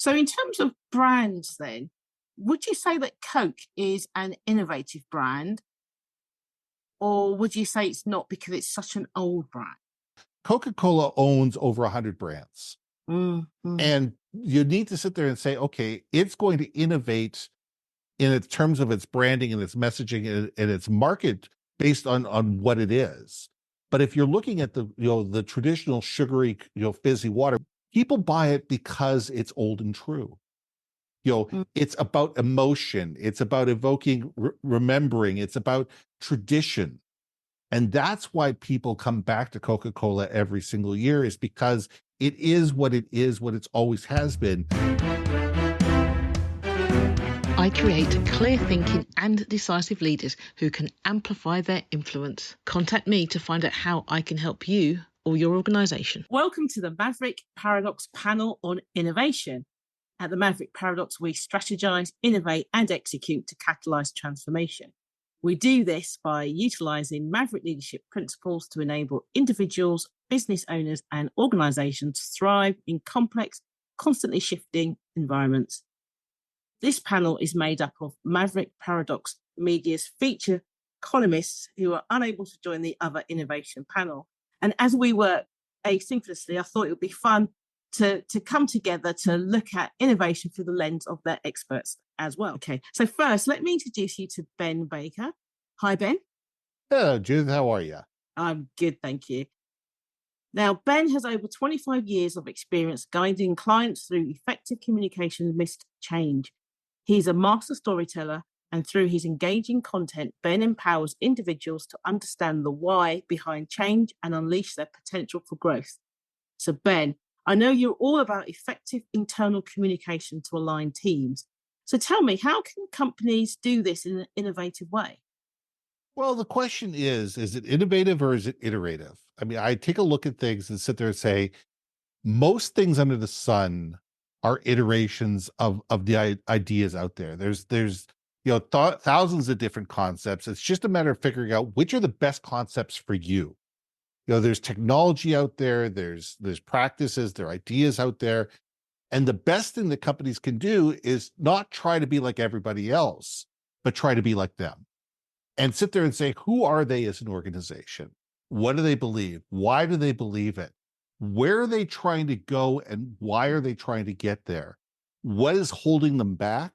So in terms of brands then, would you say that Coke is an innovative brand, or would you say it's not because it's such an old brand? Coca-Cola owns over 100 brands. Mm, mm, And you need to sit there and say, okay, it's going to innovate in its terms of its branding and its messaging and its market based on what it is. But if you're looking at the traditional sugary, fizzy water, people buy it because it's old and true. mm. It's about emotion. It's about evoking, remembering. It's about tradition. And that's why people come back to Coca-Cola every single year, is because it is, what it's always has been. I create clear thinking and decisive leaders who can amplify their influence. Contact me to find out how I can help you or your organisation. Welcome to the Maverick Paradox panel on innovation. At the Maverick Paradox, we strategize, innovate, and execute to catalyze transformation. We do this by utilizing Maverick leadership principles to enable individuals, business owners, and organizations to thrive in complex, constantly shifting environments. This panel is made up of Maverick Paradox Media's featured columnists who are unable to join the other innovation panel. And as we work asynchronously, I thought it would be fun to come together to look at innovation through the lens of their experts as well. Okay, so first, let me introduce you to Ben Baker. Hi, Ben. Hello, Judith. How are you? I'm good, thank you. Now, Ben has over 25 years of experience guiding clients through effective communication amidst change. He's a master storyteller, and through his engaging content, Ben empowers individuals to understand the why behind change and unleash their potential for growth. So, Ben, I know you're all about effective internal communication to align teams. So tell me, how can companies do this in an innovative way? Well, the question is it innovative or is it iterative? I mean, I take a look at things and sit there and say, most things under the sun are iterations of the ideas out there. There's thousands of different concepts. It's just a matter of figuring out which are the best concepts for you. There's technology out there, there's practices, there are ideas out there. And the best thing that companies can do is not try to be like everybody else, but try to be like them. And sit there and say, who are they as an organization? What do they believe? Why do they believe it? Where are they trying to go and why are they trying to get there? What is holding them back?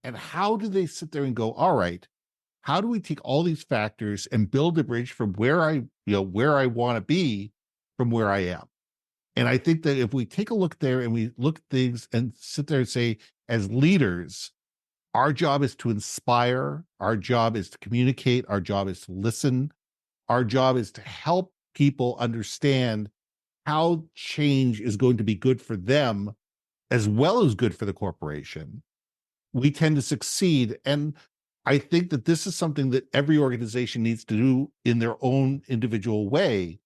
And how do they sit there and go, all right, how do we take all these factors and build a bridge from where I want to be from where I am? And I think that if we take a look there and we look at things and sit there and say, as leaders, our job is to inspire, our job is to communicate, our job is to listen, our job is to help people understand how change is going to be good for them as well as good for the corporation. We tend to succeed. And I think that this is something that every organization needs to do in their own individual way,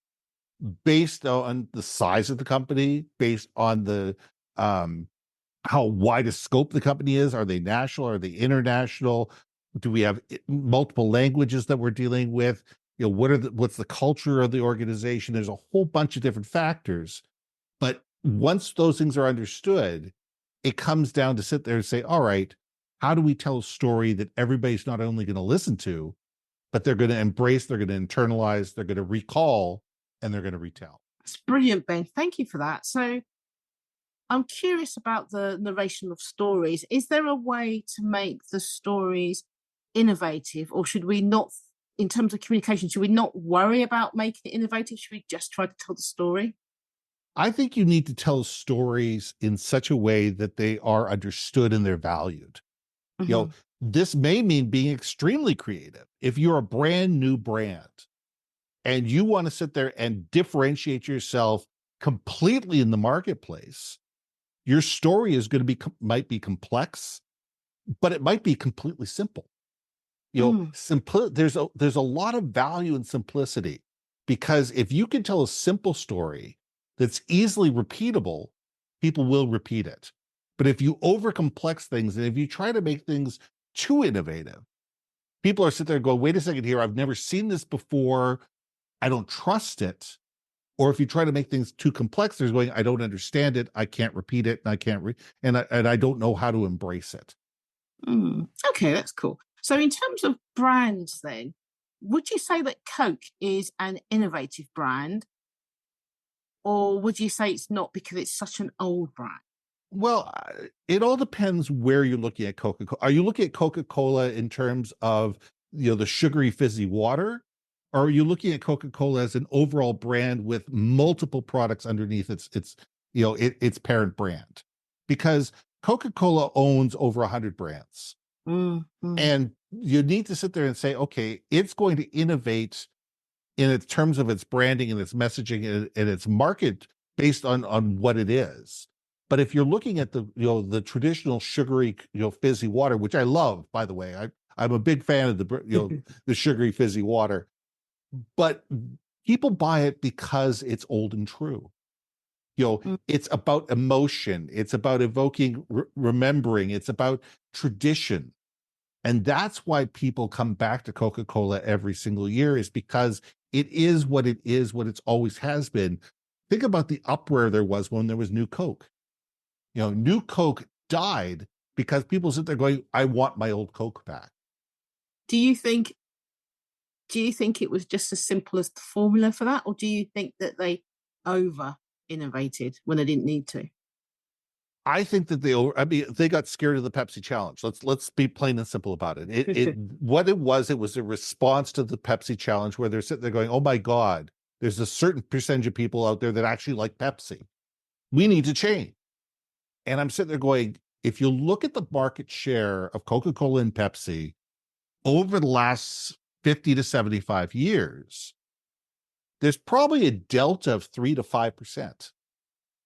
based on the size of the company, based on the how wide a scope the company is. Are they national? Are they international? Do we have multiple languages that we're dealing with? What's the culture of the organization? There's a whole bunch of different factors. But once those things are understood, it comes down to sit there and say, all right, how do we tell a story that everybody's not only going to listen to, but they're going to embrace, they're going to internalize, they're going to recall, and they're going to retell? It's brilliant, Ben. Thank you for that. So I'm curious about the narration of stories. Is there a way to make the stories innovative, or should we not, in terms of communication, should we not worry about making it innovative? Should we just try to tell the story? I think you need to tell stories in such a way that they are understood and they're valued. Mhm. This may mean being extremely creative. If you're a brand new brand and you want to sit there and differentiate yourself completely in the marketplace, your story is going to might be complex, but it might be completely simple. Mm. There's a lot of value in simplicity, because if you can tell a simple story that's easily repeatable, people will repeat it. But if you overcomplex things and if you try to make things too innovative, people are sitting there going, wait a second here, I've never seen this before. I don't trust it. Or if you try to make things too complex, there's going, I don't understand it, I can't repeat it, and I can't and I don't know how to embrace it. Okay, that's cool. So in terms of brands then, would you say that Coke is an innovative brand? Or would you say it's not because it's such an old brand? Well, it all depends where you're looking at Coca-Cola. Are you looking at Coca-Cola in terms of, the sugary fizzy water? Or are you looking at Coca-Cola as an overall brand with multiple products underneath its parent brand? Because Coca-Cola owns over 100 brands. And you need to sit there and say, okay, it's going to innovate in its terms of its branding and its messaging and its market based on what it is. But if you're looking at the traditional sugary fizzy water, which I love, by the way, I'm a big fan of the sugary fizzy water, but people buy it because it's old and true. It's about emotion, it's about evoking remembering, it's about tradition. And that's why people come back to Coca-Cola every single year, is because it is, what it's always has been. Think about the uproar there was when there was New Coke. New Coke died because people sit there going, I want my old Coke back. Do you think it was just as simple as the formula for that? Or do you think that they over innovated when they didn't need to? I think that they got scared of the Pepsi challenge. Let's be plain and simple about it. What it was a response to the Pepsi challenge, where they're sitting there going, oh my God, there's a certain percentage of people out there that actually like Pepsi. We need to change. And I'm sitting there going, if you look at the market share of Coca-Cola and Pepsi over the last 50 to 75 years, there's probably a delta of 3 to 5%.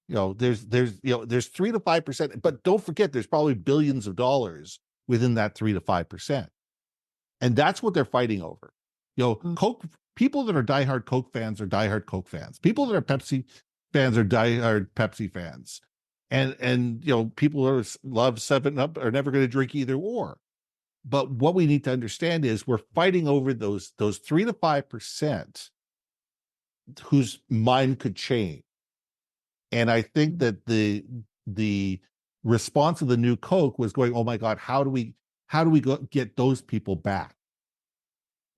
There's 3 to 5%, but don't forget, there's probably billions of dollars within that 3 to 5%. And that's what they're fighting over. Coke, people that are diehard Coke fans are diehard Coke fans. People that are Pepsi fans are diehard Pepsi fans. And people who love 7-Up are never going to drink either or. But what we need to understand is we're fighting over those 3 to 5% whose mind could change. And I think that the response of the New Coke was going, oh my God, how do we get those people back?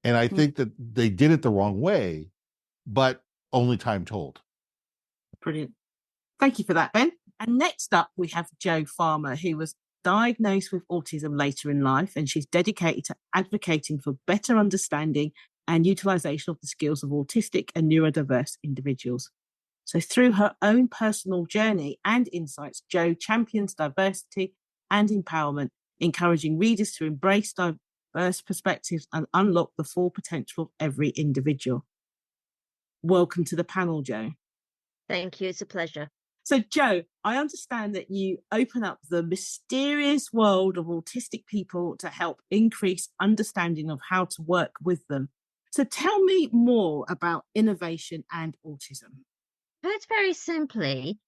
And I think that they did it the wrong way, but only time told. Brilliant. Thank you for that, Ben. And next up, we have Jo Farmer, who was diagnosed with autism later in life, and she's dedicated to advocating for better understanding and utilization of the skills of autistic and neurodiverse individuals. So through her own personal journey and insights, Jo champions diversity and empowerment, encouraging readers to embrace diverse perspectives and unlock the full potential of every individual. Welcome to the panel, Jo. Thank you. It's a pleasure. So, Jo, I understand that you open up the mysterious world of autistic people to help increase understanding of how to work with them. So tell me more about innovation and autism. Put very simply,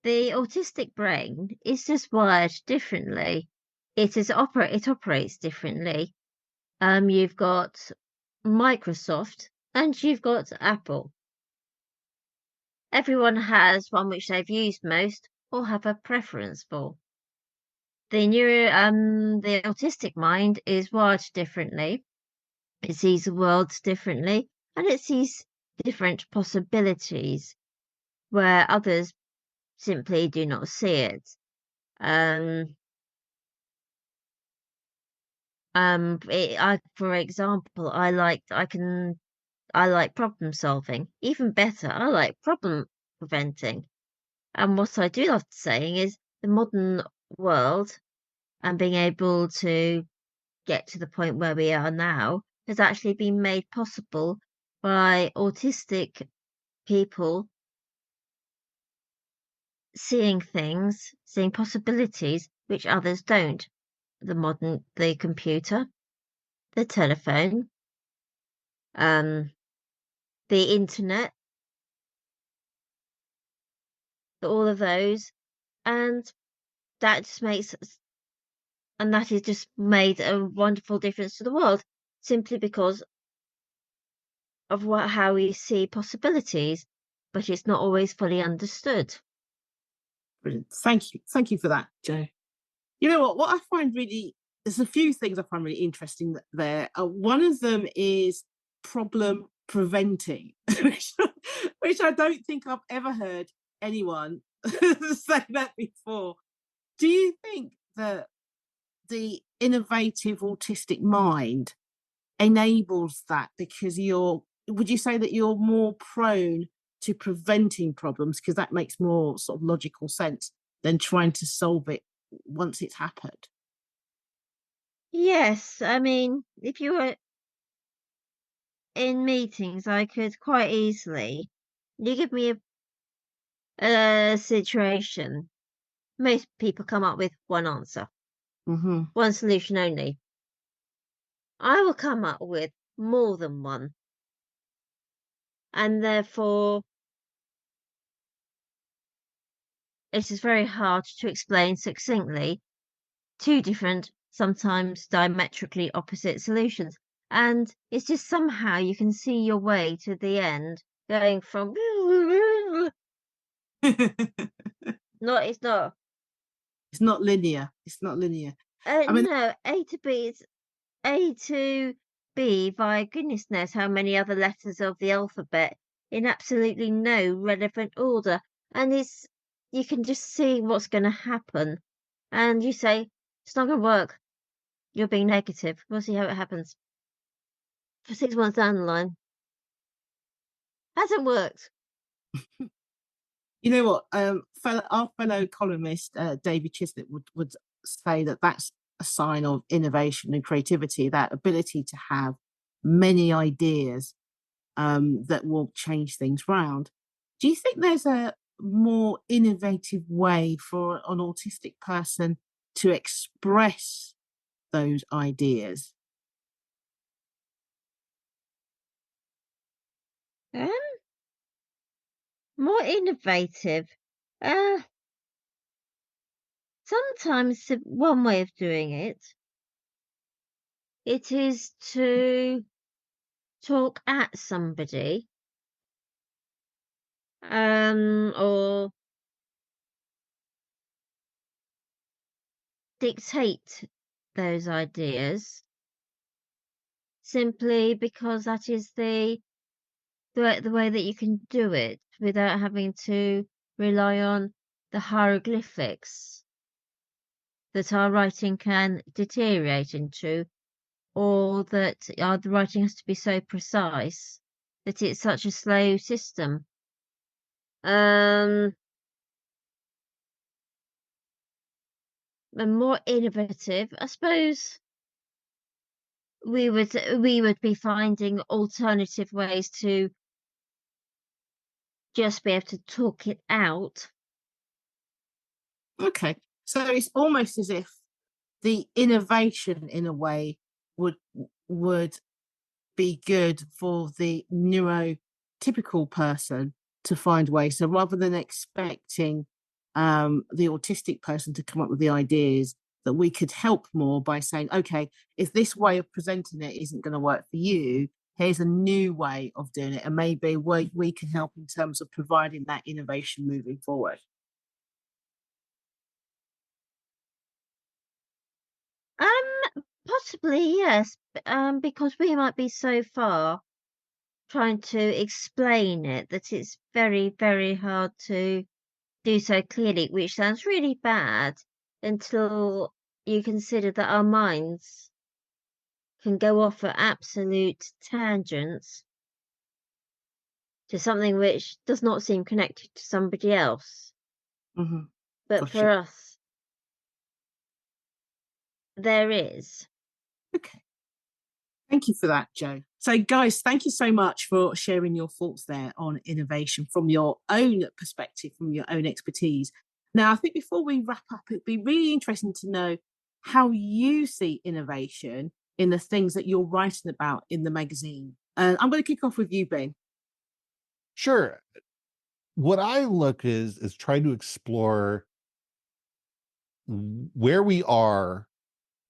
the autistic brain is just wired differently. It operates differently. You've got Microsoft and you've got Apple. Everyone has one which they've used most or have a preference for. The autistic mind is wired differently. It sees the world differently, and it sees different possibilities where others simply do not see it. For example, I like problem solving. Even better, I like problem preventing. And what I do love saying is the modern world and being able to get to the point where we are now has actually been made possible by autistic people seeing things, seeing possibilities which others don't. The computer, the telephone, the internet, all of those, and that has just made a wonderful difference to the world, simply because of how we see possibilities. but it's not always fully understood. Brilliant. Thank you for that, Joe. You know what I find really, there's a few things I find really interesting there. One of them is problem preventing, which I don't think I've ever heard anyone say that before. Do you think that the innovative autistic mind enables that because would you say that you're more prone to preventing problems because that makes more sort of logical sense than trying to solve it once it's happened? Yes, I mean, if you were in meetings, I could quite easily, you give me a situation, most people come up with one answer, one solution only. I will come up with more than one. And therefore, it is very hard to explain succinctly two different, sometimes diametrically opposite solutions. And it's just somehow you can see your way to the end going from it's not. It's not linear. It's not linear. I mean, No, A to B is A to B via goodness knows how many other letters of the alphabet in absolutely no relevant order. And you can just see what's going to happen. And you say, it's not going to work. You're being negative. We'll see how it happens. For 6 months down the line. Hasn't worked. you know what? Our fellow columnist, David Chislett, would say that that's a sign of innovation and creativity, that ability to have many ideas that will change things round. Do you think there's a more innovative way for an autistic person to express those ideas? More innovative. Sometimes one way of doing it is to talk at somebody, or dictate those ideas simply because that is the way that you can do it without having to rely on the hieroglyphics that our writing can deteriorate into, or that the writing has to be so precise that it's such a slow system. And more innovative, I suppose we would be finding alternative ways to just be able to talk it out. Okay, so it's almost as if the innovation, in a way, would be good for the neurotypical person to find ways. So rather than expecting the autistic person to come up with the ideas, that we could help more by saying, okay, if this way of presenting it isn't going to work for you, here's a new way of doing it. And maybe we can help in terms of providing that innovation moving forward. Possibly, yes. Because we might be so far trying to explain it that it's very, very hard to do so clearly, which sounds really bad until you consider that our minds can go off at absolute tangents to something which does not seem connected to somebody else. Mm-hmm. But Gotcha. for us, there is. Okay. Thank you for that, Joe. So, guys, thank you so much for sharing your thoughts there on innovation from your own perspective, from your own expertise. Now, I think before we wrap up, it'd be really interesting to know how you see innovation in the things that you're writing about in the magazine. I'm going to kick off with you, Ben. Sure. What I look is trying to explore where we are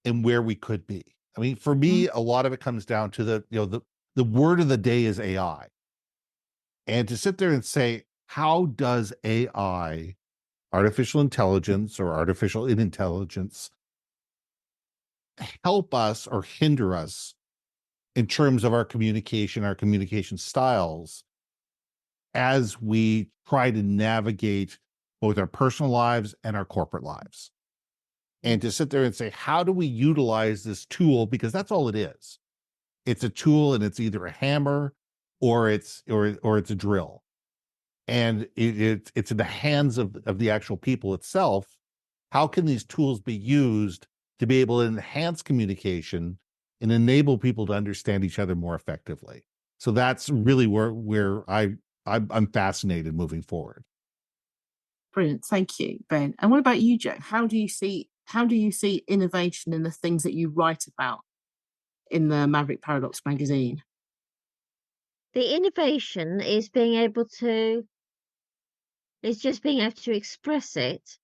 and where we could be. I mean, for me, a lot of it comes down to the word of the day is AI. And to sit there and say, how does AI, artificial intelligence or artificial intelligence, help us or hinder us in terms of our communication styles as we try to navigate both our personal lives and our corporate lives? And to sit there and say, how do we utilize this tool? Because that's all it is. It's a tool, and it's either a hammer or it's a drill. And it's in the hands of the actual people itself. How can these tools be used to be able to enhance communication and enable people to understand each other more effectively? So that's really where I'm fascinated moving forward. Brilliant. Thank you, Ben. And what about you, Joe? How do you see innovation in the things that you write about in the Maverick Paradox magazine? The innovation is just being able to express it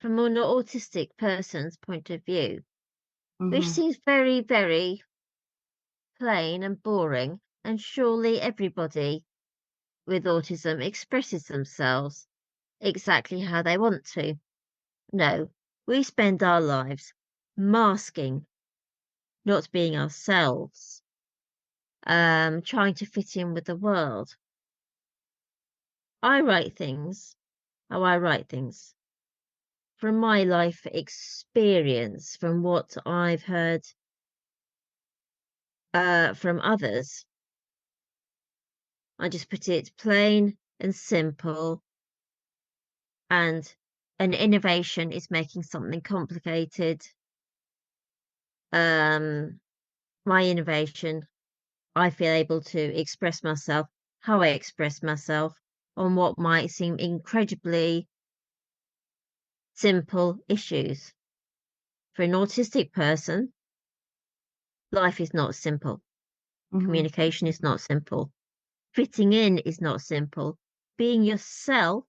from an autistic person's point of view, which seems very, very plain and boring, and surely everybody with autism expresses themselves exactly how they want to. No, we spend our lives masking, not being ourselves, trying to fit in with the world. I write things how I write things from my life experience, from what I've heard from others. I just put it plain and simple, and an innovation is making something complicated. My innovation, I feel able to express myself how I express myself on what might seem incredibly simple issues. For an autistic person, life is not simple. Communication is not simple. Fitting in is not simple. Being yourself,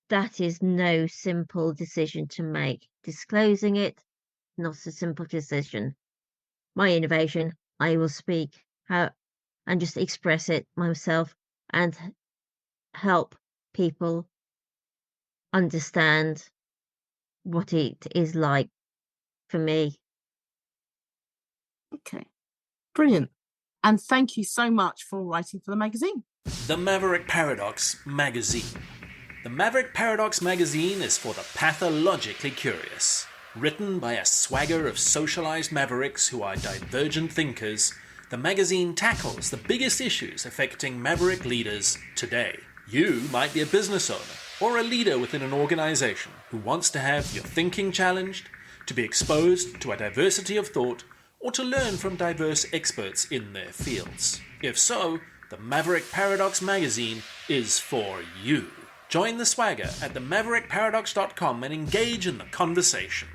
that is no simple decision to make. Disclosing it, not a simple decision. My innovation, I will speak how and just express it myself and help people understand what it is like for me. Okay, brilliant. And thank you so much for writing for the magazine. The Maverick Paradox magazine. The Maverick Paradox magazine is for the pathologically curious. Written by a swagger of socialized mavericks who are divergent thinkers, the magazine tackles the biggest issues affecting maverick leaders today. You might be a business owner or a leader within an organization who wants to have your thinking challenged, to be exposed to a diversity of thought, or to learn from diverse experts in their fields. If so, the Maverick Paradox magazine is for you. Join the swagger at themaverickparadox.com and engage in the conversation.